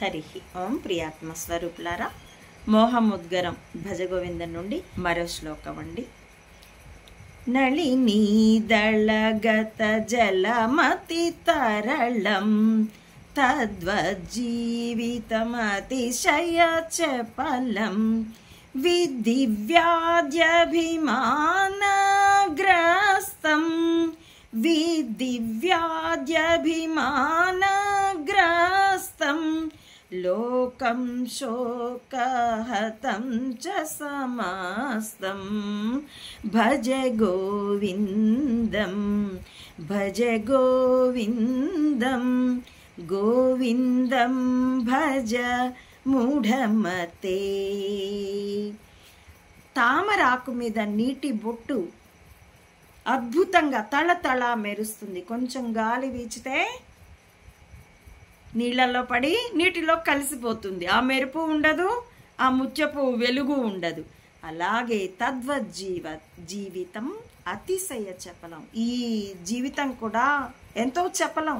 హరి ఓం ప్రియాత్మ స్వరూపులారా, మోహముద్గరం భజగోవిందం నుండి మరో శ్లోకం అండి. నళినీదళగత జలమతి తరళం తద్వజ్జీవితమతిశయ చపలం విద్ధి వ్యాధ్యభిమానగ్రస్తం విద్ధి వ్యాధ్యభిమానగ్రస్తం లోకం శోకహతం చ సమస్తం భజ గోవిందం భజ గోవిందం గోవిందం భజ మూఢమతే. తామరాకు మీద నీటి బొట్టు అద్భుతంగా తళతళ మెరుస్తుంది. కొంచెం గాలి వీచితే నీళ్ళల్లో పడి నీటిలో కలిసిపోతుంది. ఆ మెరుపు ఉండదు, ఆ ముత్యపు వెలుగు ఉండదు. అలాగే జీవితం అతిశయ చపలం. ఈ జీవితం కూడా ఎంతో చపలం,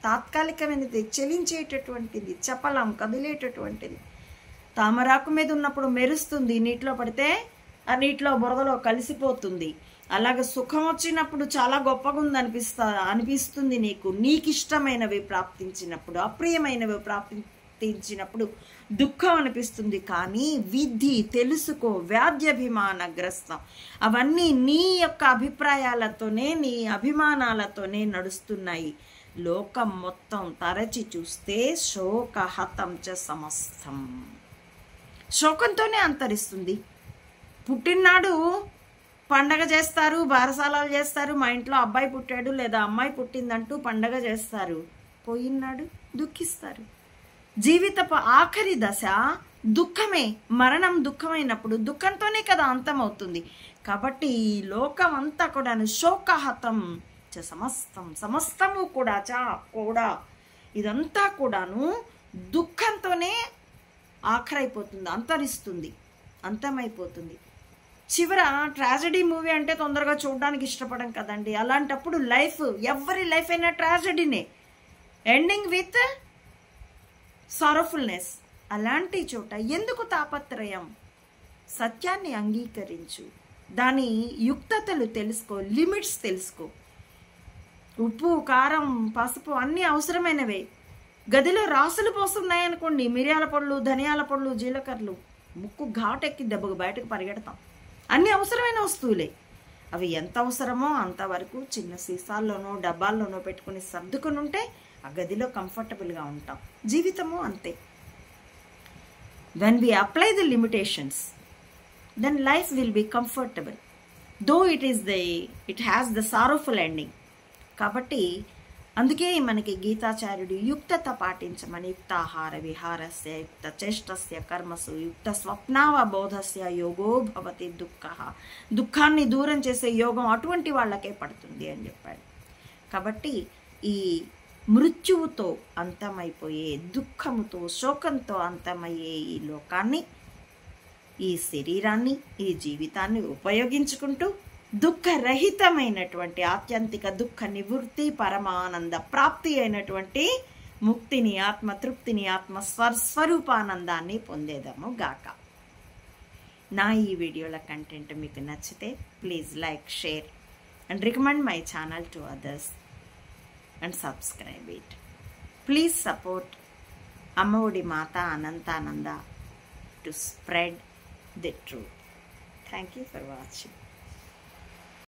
తాత్కాలికమైనది, చెలించేటటువంటిది, చపలం, కదిలేటటువంటిది. తామరాకు మీద ఉన్నప్పుడు మెరుస్తుంది, నీటిలో పడితే ఆ నీటిలో బురదలో కలిసిపోతుంది. అలాగే సుఖం వచ్చినప్పుడు చాలా గొప్పగా ఉంది అనిపిస్తుంది నీకు ఇష్టమైనవి ప్రాప్తించినప్పుడు, అప్రియమైనవి ప్రాప్తించినప్పుడు దుఃఖం అనిపిస్తుంది. కానీ విధి తెలుసుకో, వ్యాధ్యభిమానగ్రస్తం, అవన్నీ నీ యొక్క అభిప్రాయాలతోనే, నీ అభిమానాలతోనే నడుస్తున్నాయి. లోకం మొత్తం తరచి చూస్తే శోకహతం చ సమస్తం, శోకంతోనే అంతరిస్తుంది. పుట్టినాడు పండగ చేస్తారు, బారసాలాలు చేస్తారు, మా ఇంట్లో అబ్బాయి పుట్టాడు లేదా అమ్మాయి పుట్టిందంటూ పండగ చేస్తారు. పోయినాడు దుఃఖిస్తారు. జీవితపు ఆఖరి దశ దుఃఖమే. మరణం దుఃఖమైనప్పుడు దుఃఖంతోనే కదా అంతమవుతుంది. కాబట్టి ఈ లోకం అంతా కూడాను శోకహతం చ సమస్తం, సమస్తము కూడా ఇదంతా కూడాను దుఃఖంతోనే ఆఖరైపోతుంది, అంతరిస్తుంది, అంతమైపోతుంది. చివర ట్రాజడీ మూవీ అంటే తొందరగా చూడడానికి ఇష్టపడం కదండి. అలాంటప్పుడు ఎవరి లైఫ్ అయినా ట్రాజడీనే, ఎండింగ్ విత్ సారోఫుల్నెస్. అలాంటి చోట ఎందుకు తాపత్రయం? సత్యాన్ని అంగీకరించు, దాని యుక్తతలు తెలుసుకో, లిమిట్స్ తెలుసుకో. ఉప్పు, కారం, పసుపు అన్నీ అవసరమైనవే. గదిలో రాసులు పోస్తున్నాయనుకోండి, మిరియాల పొడులు, ధనియాల పొడులు, జీలకర్రలు, ముక్కు ఘాటెక్కి దెబ్బకు బయటకు పరిగెడతాం. అన్ని అవసరమైన వస్తువులే. అవి ఎంత అవసరమో అంతవరకు చిన్న సీసాల్లోనో డబ్బాల్లోనో పెట్టుకుని సర్దుకుని ఉంటే ఆ గదిలో కంఫర్టబుల్గా ఉంటాం. జీవితము అంతే. when we apply the limitations, then life will be comfortable, though it has the sorrowful ending. కాబట్టి అందుకే మనకి గీతాచార్యుడు యుక్తత పాటించమని, యుక్తాహార విహారస్య యుక్త చేష్టస్య కర్మసు యుక్త స్వప్నావబోధస్య యోగో భవతి దుఃఖ, దుఃఖాన్ని దూరం చేసే యోగం అటువంటి వాళ్ళకే పడుతుంది అని చెప్పాడు. కాబట్టి ఈ మృత్యువుతో అంతమైపోయే, దుఃఖముతో, శోకంతో అంతమయ్యే ఈ లోకాన్ని, ఈ శరీరాన్ని, ఈ జీవితాన్ని ఉపయోగించుకుంటూ దుఃఖరహితమైనటువంటి ఆత్యంతిక దుఃఖ నివృత్తి, పరమానంద ప్రాప్తి అయినటువంటి ముక్తిని, ఆత్మతృప్తిని, ఆత్మస్వరూపానందాన్ని పొందేదాము గాక. నా ఈ వీడియోల కంటెంట్ మీకు నచ్చితే please like, share and recommend my channel to others and subscribe it. Please support Amma-Odi Mata Anantananda to spread the truth. Thank you for watching.